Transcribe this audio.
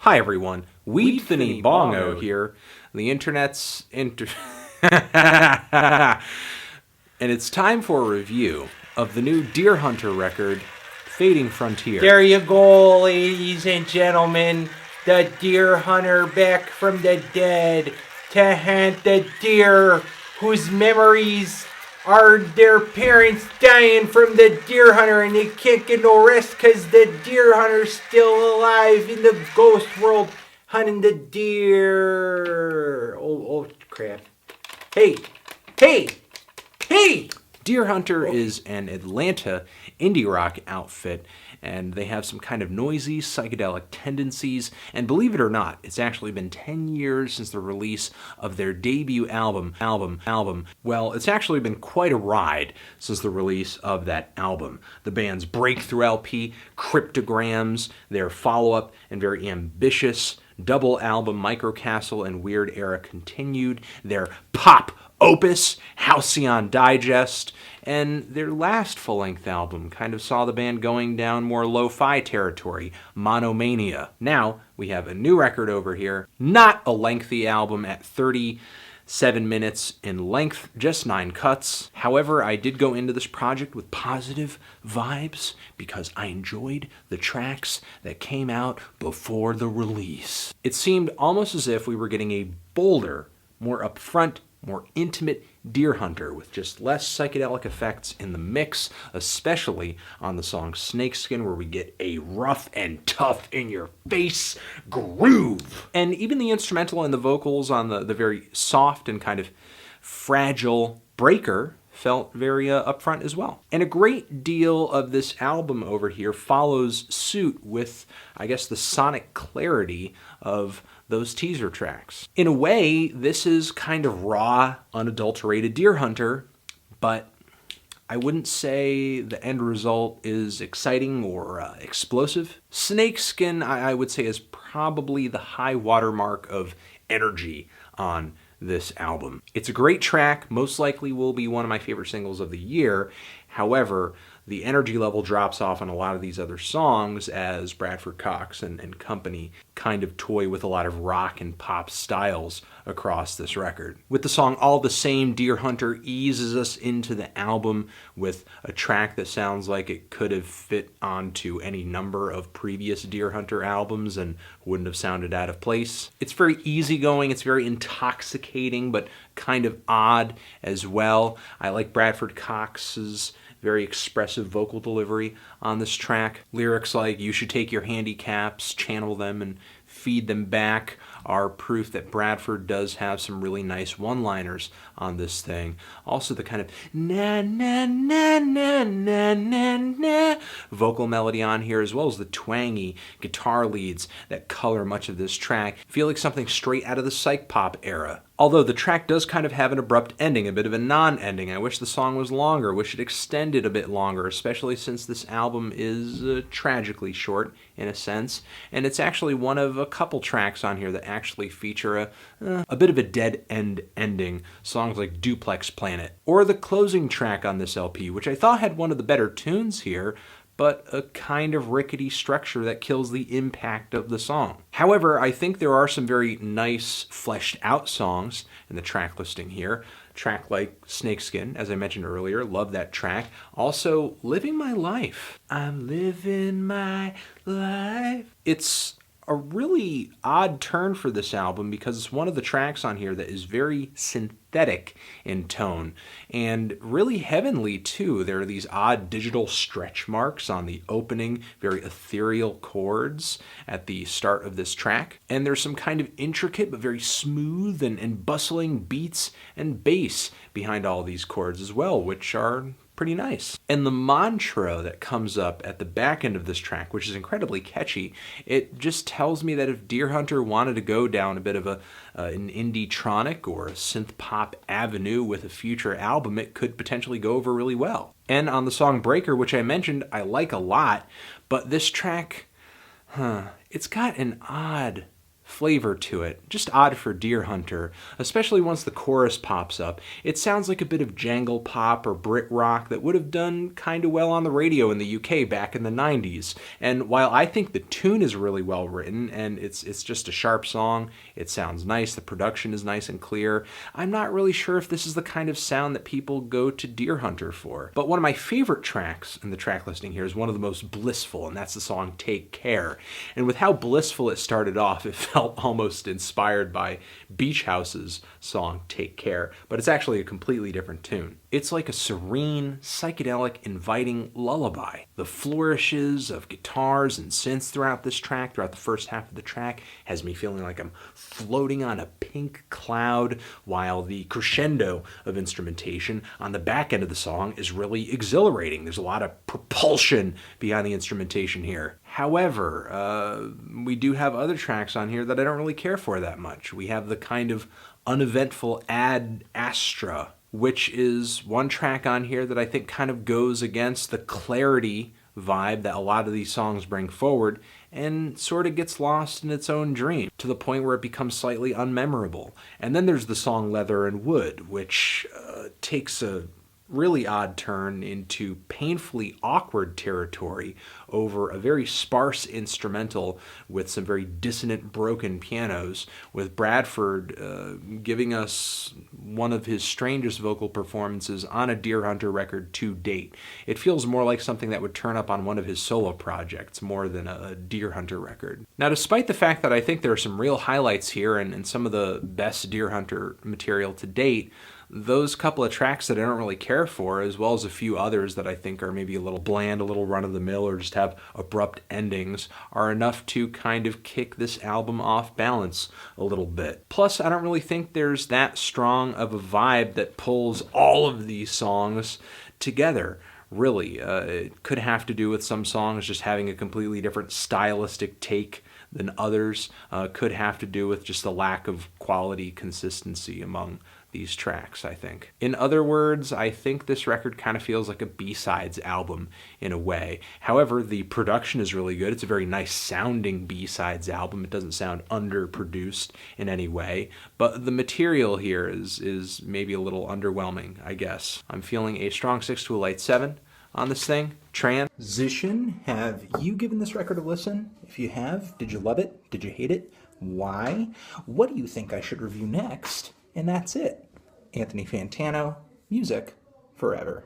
Hi everyone, Weedfini Bongo here. The internet's and it's time for a review of the new Deerhunter record, Fading Frontier. There you go, ladies and gentlemen. The deer hunter back from the dead to hunt the deer whose memories are their parents dying from the deer hunter, and they can't get no rest because the deer hunter's still alive in the ghost world hunting the deer. Oh crap. Hey! Deerhunter is an Atlanta indie rock outfit, and they have some kind of noisy psychedelic tendencies, and believe it or not, it's actually been 10 years since the release of their debut album. Well, it's actually been quite a ride since the release of that album. The band's breakthrough LP, Cryptograms, their follow-up and very ambitious double album Microcastle and Weird Era Continued, their pop opus, Halcyon Digest, and their last full-length album kind of saw the band going down more lo-fi territory, Monomania. Now, we have a new record over here, not a lengthy album at 37 minutes in length, just 9 cuts. However, I did go into this project with positive vibes because I enjoyed the tracks that came out before the release. It seemed almost as if we were getting a bolder, more upfront, more intimate Deerhunter with just less psychedelic effects in the mix, especially on the song Snakeskin, where we get a rough and tough in your face groove. And even the instrumental and the vocals on the very soft and kind of fragile Breaker felt very upfront as well. And a great deal of this album over here follows suit with, I guess, the sonic clarity of those teaser tracks. In a way, this is kind of raw, unadulterated Deerhunter, but I wouldn't say the end result is exciting or explosive. Snakeskin, I would say, is probably the high watermark of energy on this album. It's a great track, most likely will be one of my favorite singles of the year. However, the energy level drops off on a lot of these other songs as Bradford Cox and company kind of toy with a lot of rock and pop styles across this record. With the song All the Same, Deerhunter eases us into the album with a track that sounds like it could have fit onto any number of previous Deerhunter albums and wouldn't have sounded out of place. It's very easygoing, it's very intoxicating, but kind of odd as well. I like Bradford Cox's very expressive vocal delivery on this track. Lyrics like, "You should take your handicaps, channel them, and feed them back," are proof that Bradford does have some really nice one-liners on this thing. Also the kind of na na na na na na na vocal melody on here, as well as the twangy guitar leads that color much of this track, feel like something straight out of the psych pop era. Although the track does kind of have an abrupt ending, a bit of a non-ending. I wish the song was longer, wish it extended a bit longer, especially since this album is tragically short in a sense, and it's actually one of a couple tracks on here that actually feature a bit of a dead end ending, songs like Duplex Planet, or the closing track on this LP, which I thought had one of the better tunes here, but a kind of rickety structure that kills the impact of the song. However, I think there are some very nice, fleshed out songs in the track listing here. Track like Snakeskin, as I mentioned earlier, love that track. Also, Living My Life. I'm living my life. It's a really odd turn for this album because it's one of the tracks on here that is very synthetic in tone and really heavenly too. There are these odd digital stretch marks on the opening, very ethereal chords at the start of this track. And there's some kind of intricate but very smooth and bustling beats and bass behind all these chords as well, which are pretty nice. And the mantra that comes up at the back end of this track, which is incredibly catchy, it just tells me that if Deerhunter wanted to go down a bit of an indie-tronic or a synth pop avenue with a future album, it could potentially go over really well. And on the song Breaker, which I mentioned I like a lot, but this track, it's got an odd flavor to it. Just odd for Deerhunter, especially once the chorus pops up. It sounds like a bit of jangle pop or Brit rock that would have done kind of well on the radio in the UK back in the 90s. And while I think the tune is really well written and it's just a sharp song, it sounds nice, the production is nice and clear, I'm not really sure if this is the kind of sound that people go to Deerhunter for. But one of my favorite tracks in the track listing here is one of the most blissful, and that's the song Take Care. And with how blissful it started off, it felt almost inspired by Beach House's song Take Care, but it's actually a completely different tune. It's like a serene, psychedelic, inviting lullaby. The flourishes of guitars and synths throughout this track, throughout the first half of the track, has me feeling like I'm floating on a pink cloud, while the crescendo of instrumentation on the back end of the song is really exhilarating. There's a lot of propulsion behind the instrumentation here. However, we do have other tracks on here that I don't really care for that much. We have the kind of uneventful Ad Astra, which is one track on here that I think kind of goes against the clarity vibe that a lot of these songs bring forward and sort of gets lost in its own dream to the point where it becomes slightly unmemorable. And then there's the song Leather and Wood, which takes a really odd turn into painfully awkward territory over a very sparse instrumental with some very dissonant broken pianos, with Bradford giving us one of his strangest vocal performances on a Deerhunter record to date. It feels more like something that would turn up on one of his solo projects more than a Deerhunter record. Now, despite the fact that I think there are some real highlights here and some of the best Deerhunter material to date, those couple of tracks that I don't really care for, as well as a few others that I think are maybe a little bland, a little run-of-the-mill, or just have abrupt endings, are enough to kind of kick this album off balance a little bit. Plus, I don't really think there's that strong of a vibe that pulls all of these songs together. Really, it could have to do with some songs just having a completely different stylistic take than others. Could have to do with just the lack of quality consistency among these tracks, I think. In other words, I think this record kind of feels like a B-sides album in a way. However, the production is really good. It's a very nice sounding B-sides album. It doesn't sound underproduced in any way, but the material here is maybe a little underwhelming, I guess. I'm feeling a strong 6 to a light 7 on this thing. Transition, have you given this record a listen? If you have, did you love it? Did you hate it? Why? What do you think I should review next? And that's it. Anthony Fantano, music forever.